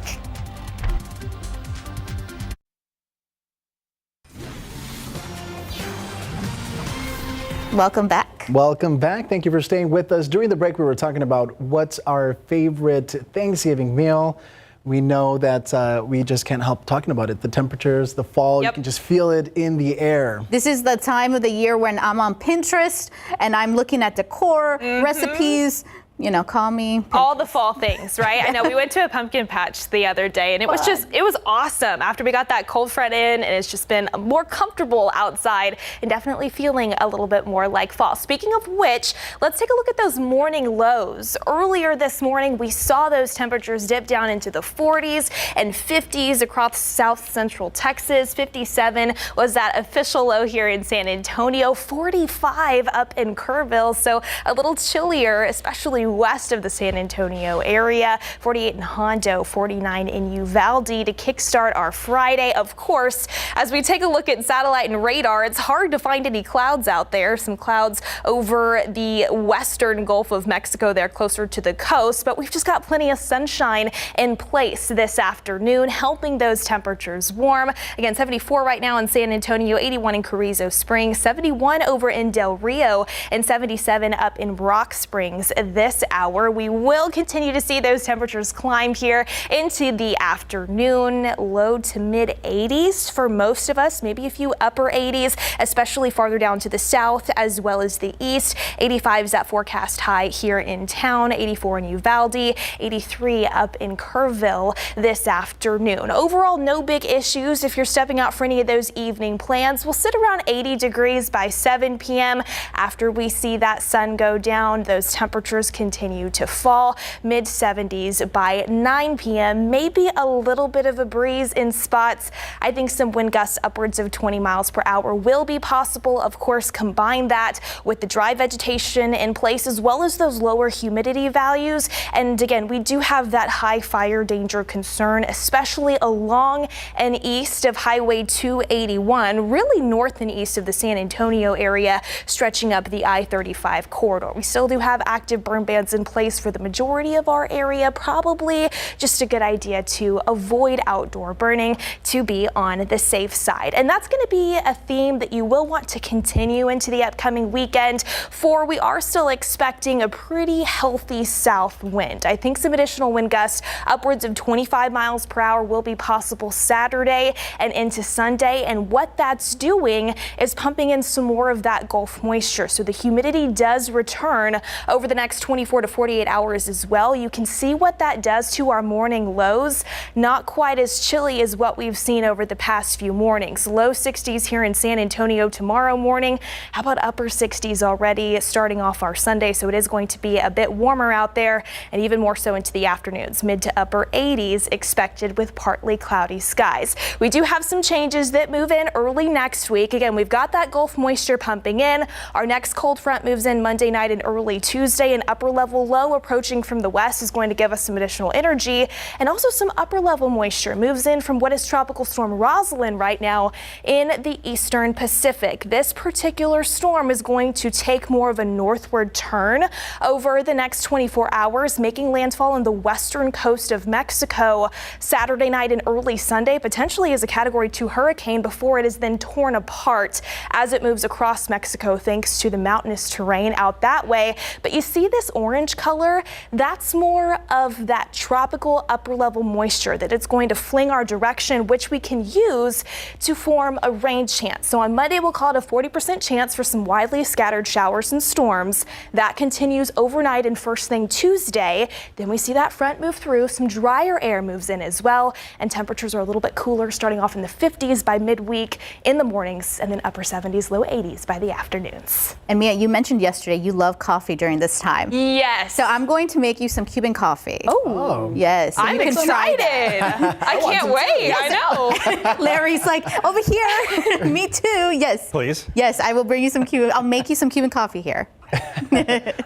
Welcome back. Welcome back. Thank you for staying with us. During the break, we were talking about what's our favorite Thanksgiving meal. We know that we just can't help talking about it. The temperatures, the fall, You can just feel it in the air. This is the time of the year when I'm on Pinterest and I'm looking at decor, recipes. You know, call me. All the fall things, right? I know we went to a pumpkin patch the other day and it was awesome after we got that cold front in, and it's just been more comfortable outside and definitely feeling a little bit more like fall. Speaking of which, let's take a look at those morning lows. Earlier this morning, we saw those temperatures dip down into the 40s and 50s across south central Texas. 57 was that official low here in San Antonio, 45 up in Kerrville. So a little chillier, especially west of the San Antonio area. 48 in Hondo, 49 in Uvalde to kickstart our Friday. Of course, as we take a look at satellite and radar, it's hard to find any clouds out there. Some clouds over the western Gulf of Mexico there closer to the coast, but we've just got plenty of sunshine in place this afternoon, helping those temperatures warm. Again, 74 right now in San Antonio, 81 in Carrizo Springs, 71 over in Del Rio, and 77 up in Rock Springs this hour. We will continue to see those temperatures climb here into the afternoon, low to mid 80s for most of us, maybe a few upper 80s, especially farther down to the south as well as the east. 85 is that forecast high here in town, 84 in Uvalde, 83 up in Kerrville this afternoon. Overall, no big issues if you're stepping out for any of those evening plans. We'll sit around 80 degrees by 7 p.m. After we see that sun go down, those temperatures continue to fall, mid 70s by 9 p.m. Maybe a little bit of a breeze in spots. I think some wind gusts upwards of 20 miles per hour will be possible. Of course, combine that with the dry vegetation in place as well as those lower humidity values. And again, we do have that high fire danger concern, especially along and east of Highway 281, really north and east of the San Antonio area, stretching up the I-35 corridor. We still do have active burn ban plans in place for the majority of our area. Probably just a good idea to avoid outdoor burning, to be on the safe side. And that's going to be a theme that you will want to continue into the upcoming weekend, for we are still expecting a pretty healthy south wind. I think some additional wind gusts upwards of 25 miles per hour will be possible Saturday and into Sunday. And what that's doing is pumping in some more of that Gulf moisture. So the humidity does return over the next 24 to 48 hours as well. You can see what that does to our morning lows. Not quite as chilly as what we've seen over the past few mornings. Low 60s here in San Antonio tomorrow morning. How about upper 60s already starting off our Sunday? So it is going to be a bit warmer out there, and even more so into the afternoons. Mid to upper 80s expected with partly cloudy skies. We do have some changes that move in early next week. Again, we've got that Gulf moisture pumping in. Our next cold front moves in Monday night and early Tuesday. An upper level low approaching from the west is going to give us some additional energy, and also some upper level moisture moves in from what is Tropical Storm Rosalind right now in the eastern Pacific. This particular storm is going to take more of a northward turn over the next 24 hours, making landfall on the western coast of Mexico Saturday night and early Sunday, potentially as a Category 2 hurricane, before it is then torn apart as it moves across Mexico thanks to the mountainous terrain out that way. But you see this orange color? That's more of that tropical upper level moisture that it's going to fling our direction, which we can use to form a rain chance. So on Monday, we'll call it a 40% chance for some widely scattered showers and storms. That continues overnight and first thing Tuesday. Then we see that front move through. Some drier air moves in as well, and temperatures are a little bit cooler, starting off in the 50s by midweek in the mornings, and then upper 70s, low 80s by the afternoons. And Mia, you mentioned yesterday you love coffee during this time. Yes. So I'm going to make you some Cuban coffee. Oh. Yes. So I'm you can try excited. that. I can't wait. I know. Larry's like, over here. Me too. Yes. Please. Yes, I will bring you some Cuban. I'll make you some Cuban coffee here.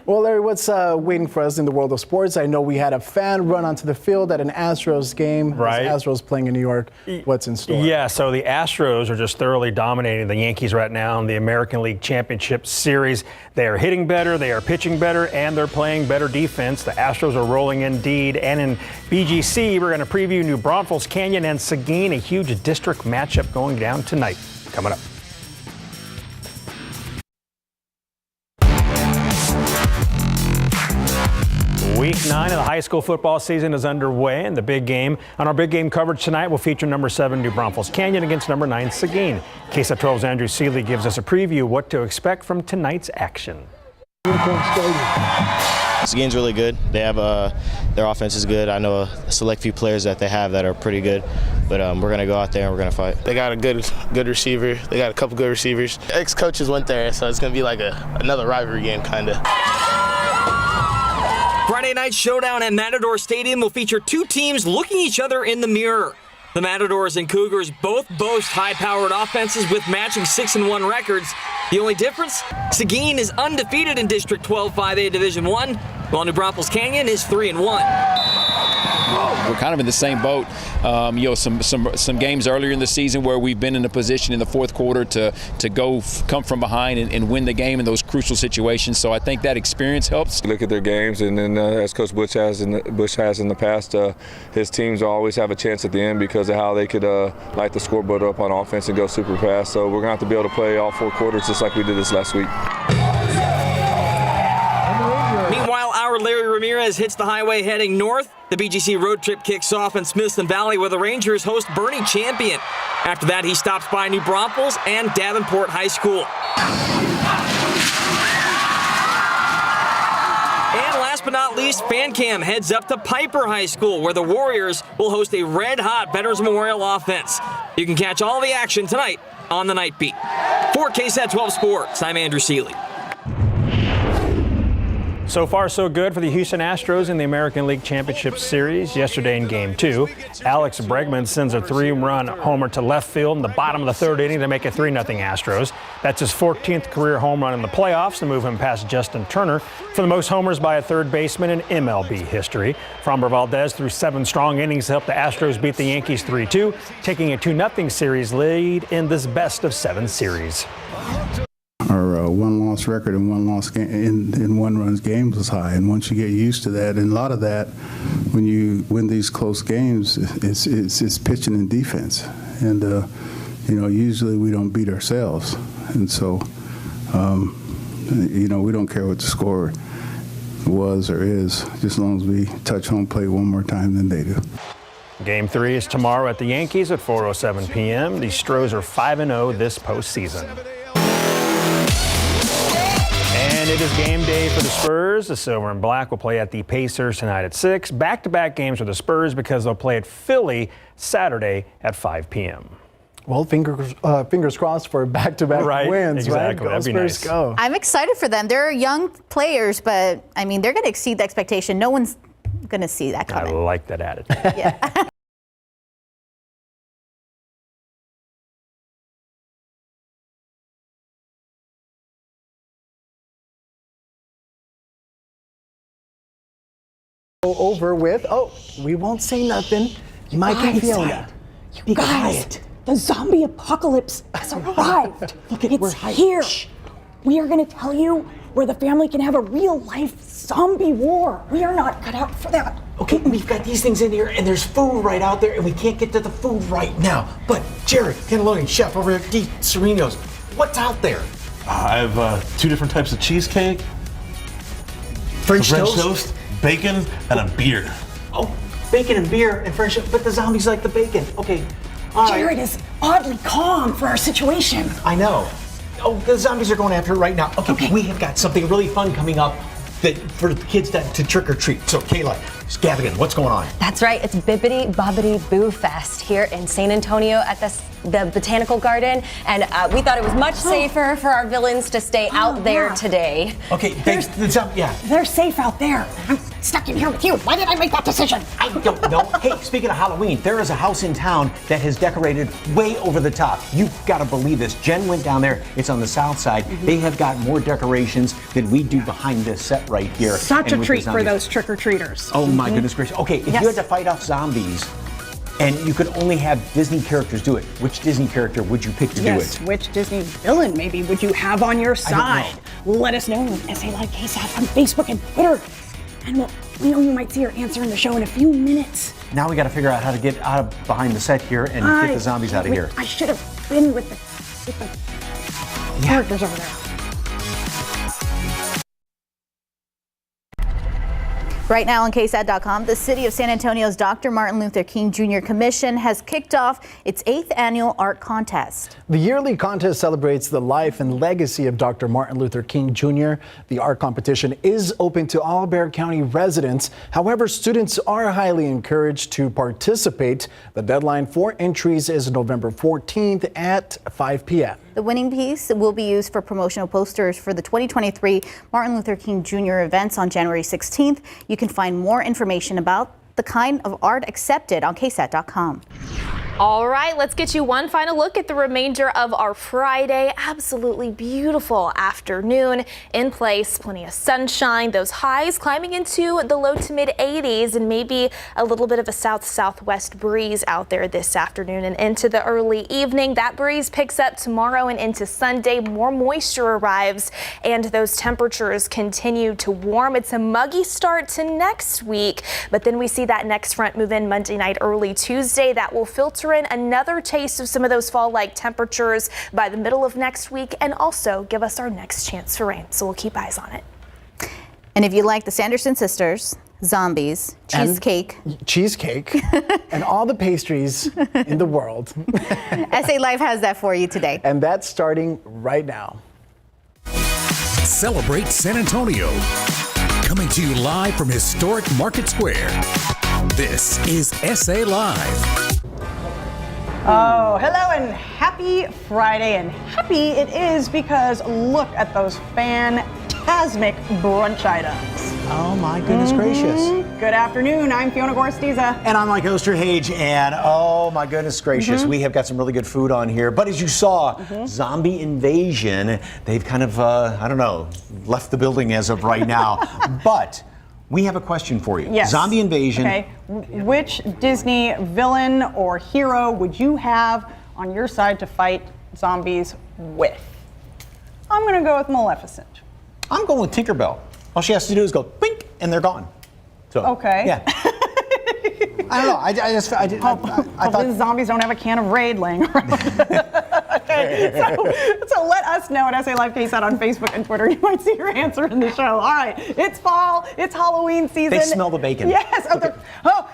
Well, Larry, what's waiting for us in the world of sports? I know we had a fan run onto the field at an Astros game. Right. The Astros playing in New York. What's in store? Yeah, so the Astros are just thoroughly dominating the Yankees right now in the American League Championship Series. They are hitting better, they are pitching better, and they're playing better defense. The Astros are rolling indeed. And in BGC, we're going to preview New Braunfels Canyon and Seguin, a huge district matchup going down tonight. Coming up. Week 9 of the high school football season is underway, and the big game on our big game coverage tonight will feature number 7 New Braunfels Canyon against number 9 Seguin. KSAT 12's Andrew Seeley gives us a preview of what to expect from tonight's action. Seguin's really good. They have their offense is good. I know a select few players that they have that are pretty good, but we're gonna go out there and we're gonna fight. They got a good receiver. They got a couple good receivers. Ex-coaches went there, so it's gonna be like another rivalry game, kind of. Friday night showdown at Matador Stadium will feature two teams looking each other in the mirror. The Matadors and Cougars both boast high-powered offenses with matching 6-1 records. The only difference? Seguin is undefeated in District 12 5A Division I, while New Braunfels Canyon is 3-1. We're kind of in the same boat. Some games earlier in the season where we've been in a position in the fourth quarter to come from behind and win the game in those crucial situations. So I think that experience helps. Look at their games, and then as Coach Bush has in the past, his teams always have a chance at the end because of how they could light the scoreboard up on offense and go super fast. So we're going to have to be able to play all 4 quarters just like we did this last week. Meanwhile, our Larry Ramirez hits the highway heading north. The BGC road trip kicks off in Smithson Valley where the Rangers host Bernie Champion. After that, he stops by New Braunfels and Davenport High School. And last but not least, FanCam heads up to Piper High School where the Warriors will host a red-hot Veterans Memorial offense. You can catch all the action tonight on the Night Beat. For KSAT 12 Sports, I'm Andrew Seeley. So far, so good for the Houston Astros in the American League Championship Series. Yesterday in Game 2, Alex Bregman sends a 3-run homer to left field in the bottom of the third inning to make it 3-0 Astros. That's his 14th career home run in the playoffs to move him past Justin Turner for the most homers by a third baseman in MLB history. Framber Valdez threw 7 strong innings to help the Astros beat the Yankees 3-2, taking a 2-0 series lead in this best-of-7 series. Our one-loss record and one loss in one-run games is high. And once you get used to that, and a lot of that, when you win these close games, it's pitching and defense. And usually we don't beat ourselves, and so we don't care what the score was or is, just as long as we touch home plate one more time than they do. Game 3 is tomorrow at the Yankees at 4:07 p.m. The Stros are 5-0 this postseason. And it is game day for the Spurs. The Silver and Black will play at the Pacers tonight at 6. Back-to-back games for the Spurs because they'll play at Philly Saturday at 5 p.m. Well, fingers crossed for back-to-back wins, exactly. right? That'd be nice. Go. I'm excited for them. They're young players, but I mean, they're going to exceed the expectation. No one's going to see that coming. I like that attitude. Yeah. Over with. Oh, we won't say nothing. Mike and Fiona. You guys, the zombie apocalypse has arrived. It's here. We are going to tell you where the family can have a real-life zombie war. We are not cut out for that. Okay, we've got these things in here, and there's food right out there, and we can't get to the food right now. But Jared, Cannelloni, chef over at D. Sereno's, what's out there? I have 2 different types of cheesecake, French toast, bacon, and a beer. Oh, bacon and beer and French toast, but the zombies like the bacon. Okay, all right. Jared is oddly calm for our situation. I know. Oh, the zombies are going after it right now. Okay, we have got something really fun coming up for the kids to trick or treat. So, Kayla, Gavigan, what's going on? That's right. It's Bibbidi Bobbidi Boo Fest here in San Antonio at the Botanical Garden, and we thought it was much safer for our villains to stay out there today. Okay, They're safe out there. I'm stuck in here with you. Why did I make that decision? I don't know. Hey, speaking of Halloween, there is a house in town that has decorated way over the top. You've got to believe this. Jen went down there. It's on the south side. They have got more decorations than we do behind this set right here. Such And a with treat the for zombies. those trick-or-treaters. Oh my goodness gracious. Okay, if you had to fight off zombies and you could only have Disney characters do it, which Disney character would you pick to do it? Which Disney villain maybe would you have on your side? Let us know at SA Live KSAT on Facebook and Twitter. And we know you might see your answer in the show in a few minutes. Now we got to figure out how to get out of behind the set here and get the zombies out of here. I should have been with the characters over there. Right now on KSAT.com, the City of San Antonio's Dr. Martin Luther King Jr. Commission has kicked off its 8th annual art contest. The yearly contest celebrates the life and legacy of Dr. Martin Luther King Jr. The art competition is open to all Bexar County residents. However, students are highly encouraged to participate. The deadline for entries is November 14th at 5 p.m. The winning piece will be used for promotional posters for the 2023 Martin Luther King Jr. events on January 16th. You can find more information about the kind of art accepted on KSAT.com. All right, let's get you one final look at the remainder of our Friday. Absolutely beautiful afternoon in place, plenty of sunshine, those highs climbing into the low to mid 80s, and maybe a little bit of a south-southwest breeze out there this afternoon and into the early evening. That breeze picks up tomorrow and into Sunday. More moisture arrives and those temperatures continue to warm. It's a muggy start to next week, but then we see that next front move in Monday night, early Tuesday. That will filter in another taste of some of those fall-like temperatures by the middle of next week and also give us our next chance for rain. So we'll keep eyes on it. And if you like the Sanderson sisters, zombies, cheesecake, and all the pastries in the world, SA Live has that for you today. And that's starting right now. Celebrate San Antonio. Coming to you live from historic Market Square. This is SA Live. Oh, hello and happy Friday, and happy it is because look at those fantastic brunch items. Oh my goodness gracious. Good afternoon, I'm Fiona Gorstiza. And I'm Mike Osterhage, and oh my goodness gracious, we have got some really good food on here. But as you saw, zombie invasion, they've kind of, I don't know, left the building as of right now. But we have a question for you. Yes. Zombie invasion. Okay, which Disney villain or hero would you have on your side to fight zombies with? I'm going to go with Maleficent. I'm going with Tinkerbell. All she has to do is go bink, and they're gone. So, Okay. Yeah. I don't know. I Hopefully thought the zombies don't have a can of Raid laying around. Okay, so let us know at SA Live KSAT on Facebook and Twitter. You might see your answer in the show. All right, it's fall, it's Halloween season. they smell the bacon. Yes.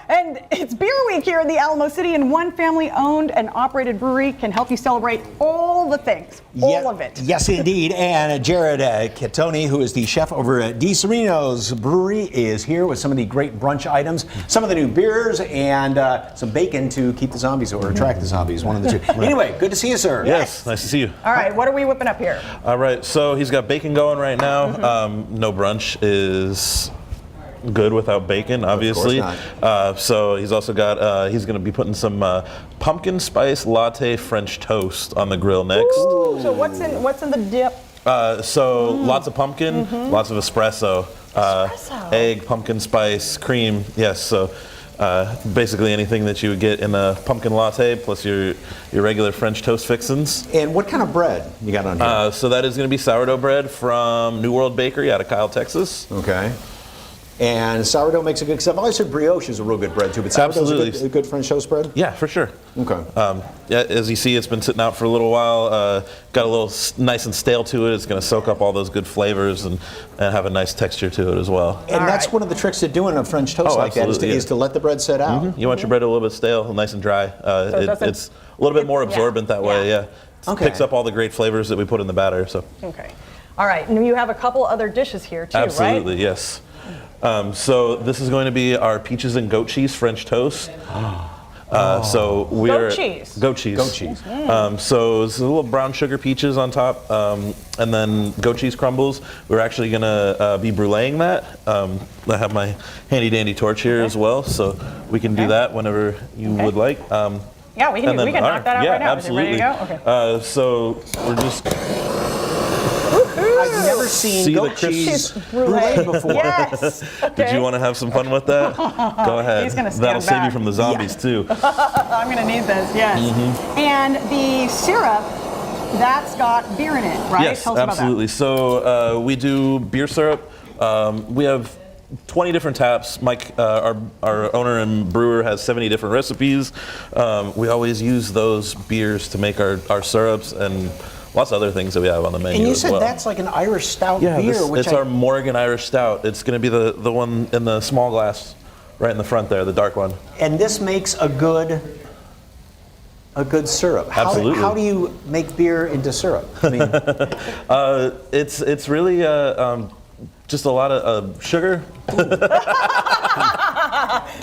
And it's Beer Week here in the Alamo City, and one family-owned and operated brewery can help you celebrate all the things, all of it. Yes, indeed. And Jared Catoni, who is the chef over at Di Sereno's Brewery, is here with some of the great brunch items, some of the new beers, and some bacon to keep the zombies or attract the zombies, one of the two. Anyway, good to see you, sir. Yes, nice to see you. All right, what are we whipping up here? All right, so he's got bacon going right now. No brunch is good without bacon, obviously. Of course So he's also got, he's going to be putting some pumpkin spice latte French toast on the grill next. Ooh, so what's in the dip? So lots of pumpkin, lots of espresso, egg, pumpkin spice, cream. Yes, so basically anything that you would get in a pumpkin latte plus your regular French toast fixins. And what kind of bread you got on here? So that is going to be sourdough bread from New World Bakery out of Kyle, Texas. Okay. And sourdough makes a good stuff. I always said brioche is a real good bread too, but sourdough is a good French toast bread? Yeah, for sure. Okay. Yeah, as you see, it's been sitting out for a little while. Got a little nice and stale to it. It's going to soak up all those good flavors and have a nice texture to it as well. And that's one of the tricks to doing a French toast like that is to let the bread set out. You want your bread a little bit stale, nice and dry. It's a little bit more absorbent that way, yeah. It picks up all the great flavors that we put in the batter. So. Okay. All right, and you have a couple other dishes here too, Absolutely, right? yes. So this is going to be our peaches and goat cheese French toast. So we're goat cheese. Goat cheese. So it's a little brown sugar peaches on top, and then goat cheese crumbles. We're actually going to be bruleeing that. I have my handy dandy torch here as well, so we can do that whenever you would like. Yeah, we can knock that out right now. Absolutely. Is it ready to go? Okay. So we're just. I've never seen goat cheese brulee before. Yes. Okay. Did you want to have some fun with that? Go ahead. He's gonna stand That'll save you back. from the zombies too. I'm going to need this, yes. And the syrup, that's got beer in it, right? Yes, Tell us absolutely. So we do beer syrup. We have 20 different taps. Mike, our owner and brewer, has 70 different recipes. We always use those beers to make our syrups and lots of other things that we have on the menu. And you as said well. that's like an Irish stout Yeah, beer. it's our Morgan Irish Stout. It's going to be the one in the small glass right in the front there, the dark one. And this makes a good syrup. Absolutely. How do you make beer into syrup? I mean, it's really just a lot of sugar.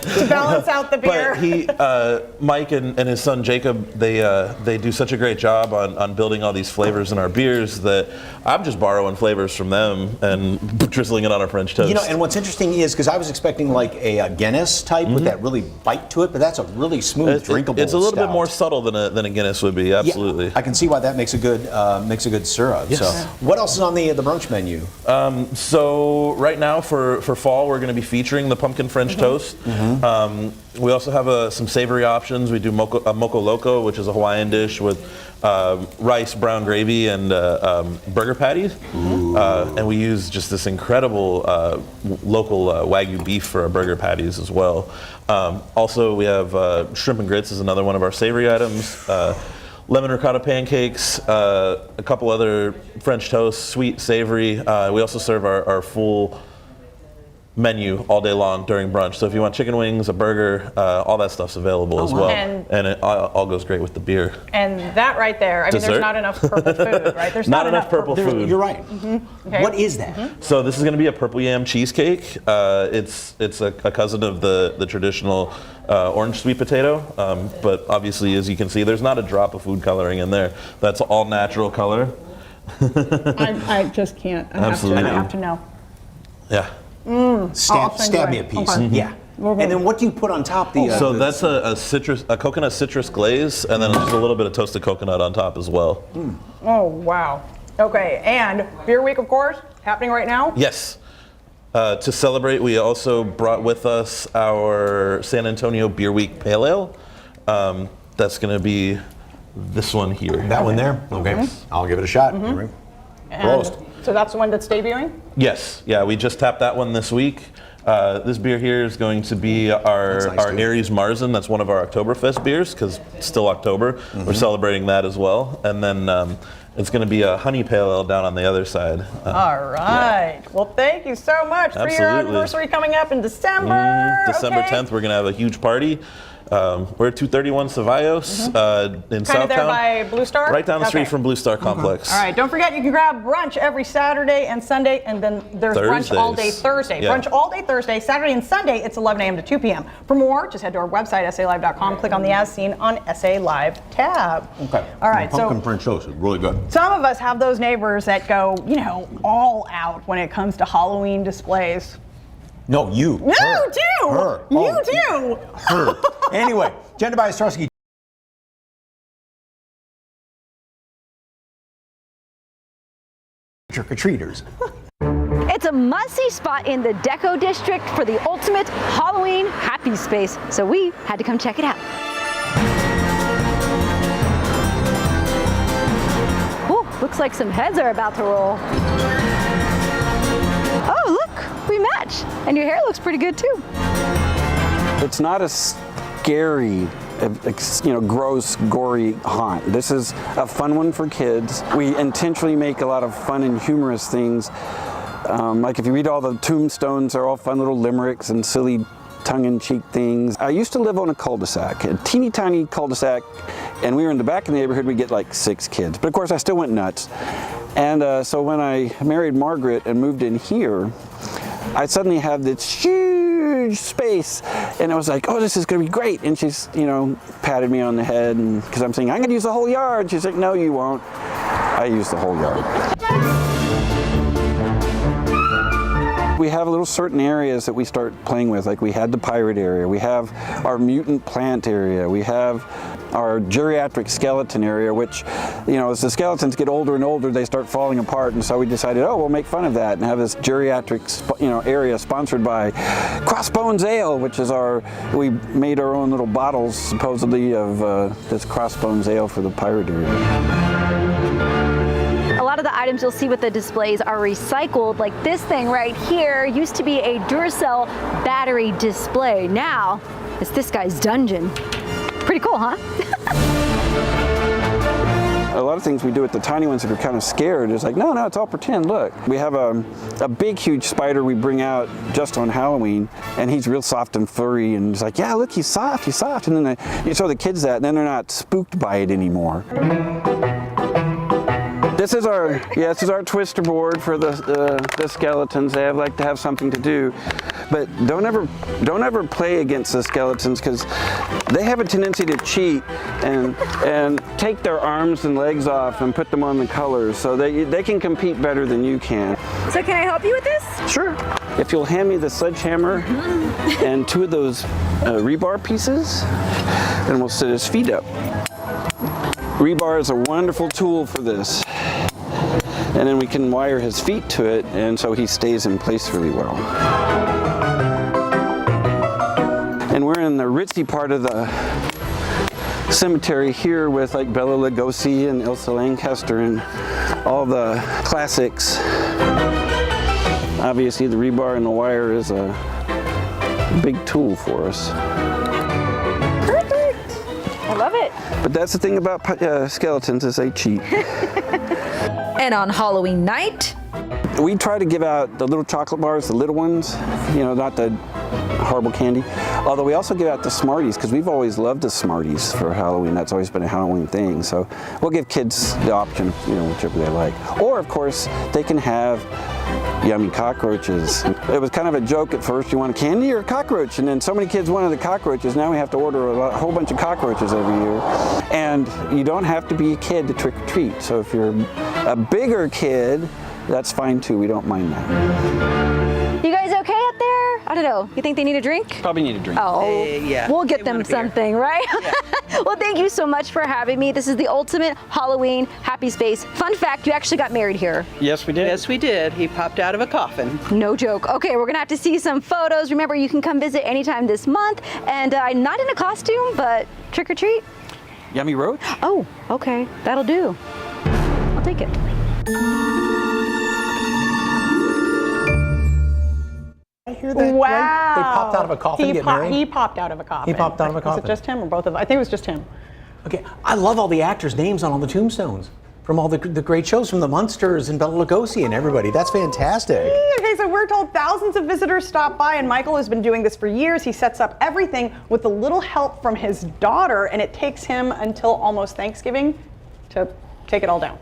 To balance out the beer. But Mike and his son Jacob, they do such a great job on building all these flavors in our beers that I'm just borrowing flavors from them and drizzling it on a French toast. You know, and what's interesting is because I was expecting like a Guinness type with that really bite to it, but that's a really smooth, drinkable. It's a little stout. bit more subtle than a Guinness would be. Absolutely. Yeah, I can see why that makes a good syrup. Yes. So, what else is on the brunch menu? So right now for fall, we're going to be featuring the pumpkin French toast. We also have some savory options. We do moco loco, which is a Hawaiian dish with rice, brown gravy, and burger patties. And we use just this incredible local Wagyu beef for our burger patties as well. Also, we have shrimp and grits is another one of our savory items. Lemon ricotta pancakes, a couple other French toasts, sweet, savory. We also serve our full menu all day long during brunch. So if you want chicken wings, a burger, all that stuff's available as well. And it all goes great with the beer. And that right there, I mean, there's not enough purple food, right? There's not enough purple food. You're right. Okay. What is that? So this is going to be a purple yam cheesecake. It's a cousin of the traditional orange sweet potato, but obviously, as you can see, there's not a drop of food coloring in there. That's all natural color. I just can't. I have to know. Yeah. Stab me a piece. Okay. Yeah. And then what do you put on top? So that's a coconut citrus glaze, and then just a little bit of toasted coconut on top as well. Oh, wow. Okay, and Beer Week, of course, happening right now? Yes. To celebrate, we also brought with us our San Antonio Beer Week Pale Ale. That's going to be this one here. That one there? Okay. I'll give it a shot. Prost. So that's the one that's debuting? Yes, yeah, we just tapped that one this week. This beer here is going to be our Aries Marzen. That's one of our Oktoberfest beers because it's still October. We're celebrating that as well. And then it's going to be a honey pale ale down on the other side. All right. Yeah. Well, thank you so much for your anniversary coming up in December. December 10th, we're going to have a huge party. We're at 231 Cevallos in Southtown. Kind of there by Blue Star? Right down the street from Blue Star Complex. All right, don't forget you can grab brunch every Saturday and Sunday, and then there's brunch all day Thursday. Yeah. Brunch all day Thursday, Saturday and Sunday, it's 11 a.m. to 2 p.m. For more, just head to our website, salive.com, click on the As Seen on SA Live tab. Okay. All right, pumpkin French toast is really good. Some of us have those neighbors that go, all out when it comes to Halloween displays. No, you. No, her. too. Her. You too. Her. Anyway, Jenna Ostrowski. Trick-or-treaters. It's a must-see spot in the Deco District for the ultimate Halloween happy space, so we had to come check it out. Ooh, looks like some heads are about to roll. Oh, look, we match, and your hair looks pretty good too. It's not a scary, gross, gory haunt. This is a fun one for kids. We intentionally make a lot of fun and humorous things. Like if you read all the tombstones, they're all fun little limericks and silly tongue-in-cheek things. I used to live on a cul-de-sac, a teeny tiny cul-de-sac, and we were in the back of the neighborhood, we'd get like 6 kids. But of course I still went nuts. And so when I married Margaret and moved in here, I suddenly have this huge space, and I was like, oh, this is gonna be great. And she's, patted me on the head, and because I'm saying, I'm gonna use the whole yard. She's like, no, you won't. I use the whole yard. We have little certain areas that we start playing with, like we had the pirate area, we have our mutant plant area, we have our geriatric skeleton area, which, as the skeletons get older and older, they start falling apart, and so we decided, we'll make fun of that and have this geriatric, area sponsored by Crossbones Ale, which is we made our own little bottles, supposedly, of this Crossbones Ale for the pirate area. A lot of the items you'll see with the displays are recycled, like this thing right here used to be a Duracell battery display. Now, it's this guy's dungeon. Pretty cool, huh? A lot of things we do with the tiny ones that are kind of scared is like, no, it's all pretend, look. We have a big, huge spider we bring out just on Halloween, and he's real soft and furry, and he's like, yeah, look, he's soft. And then you show the kids that, and then they're not spooked by it anymore. This is our twister board for the skeletons. They like to have something to do, but don't ever play against the skeletons because they have a tendency to cheat and take their arms and legs off and put them on the colors, so they can compete better than you can. So can I help you with this? Sure. If you'll hand me the sledgehammer and 2 of those rebar pieces, then we'll set his feet up. Rebar is a wonderful tool for this. And then we can wire his feet to it, and so he stays in place really well. And we're in the ritzy part of the cemetery here with like Bela Lugosi and Elsa Lanchester and all the classics. Obviously the rebar and the wire is a big tool for us. Perfect. I love it. But that's the thing about skeletons is they cheat. And on Halloween night, we try to give out the little chocolate bars, the little ones, not the horrible candy. Although we also give out the Smarties because we've always loved the Smarties for Halloween. That's always been a Halloween thing. So we'll give kids the option, whichever they like. Or of course, they can have yummy cockroaches. It was kind of a joke at first. You want a candy or a cockroach? And then so many kids wanted the cockroaches. Now we have to order a whole bunch of cockroaches every year. And you don't have to be a kid to trick or treat. So if you're a bigger kid, that's fine too. We don't mind that. you guys okay out there? I don't know. You think they need a drink? Probably need a drink. Oh, yeah. We'll get them something, right? Yeah. Well, thank you so much for having me. This is the ultimate Halloween happy space. Fun fact, you actually got married here. Yes, we did. Yes, we did. He popped out of a coffin. No joke. Okay, we're gonna have to see some photos. Remember, you can come visit anytime this month. And not in a costume, but trick or treat. Yummy roach? Oh, okay. That'll do. I'll take it. hear that? Wow. Right? They popped out of a coffin to get married? He popped out of a coffin. He popped out of a coffin. Was it just him or both of them? I think it was just him. Okay, I love all the actors' names on all the tombstones from all the great shows from the Munsters and Bela Lugosi and everybody. That's fantastic. Okay, so we're told thousands of visitors stop by, and Michael has been doing this for years. He sets up everything with a little help from his daughter, and it takes him until almost Thanksgiving to take it all down.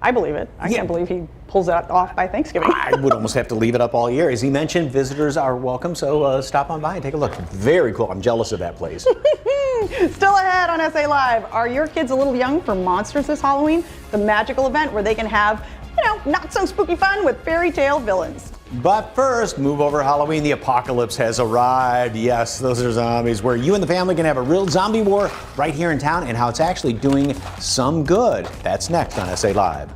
I believe it. I can't believe he pulls it off by Thanksgiving. I would almost have to leave it up all year. As he mentioned, visitors are welcome, so stop on by and take a look. Very cool. I'm jealous of that place. Still ahead on SA Live, are your kids a little young for Monsters this Halloween? The magical event where they can have, not so spooky fun with fairy tale villains. But first, move over Halloween. The apocalypse has arrived. Yes, those are zombies, where you and the family can have a real zombie war right here in town, and how it's actually doing some good. That's next on SA Live.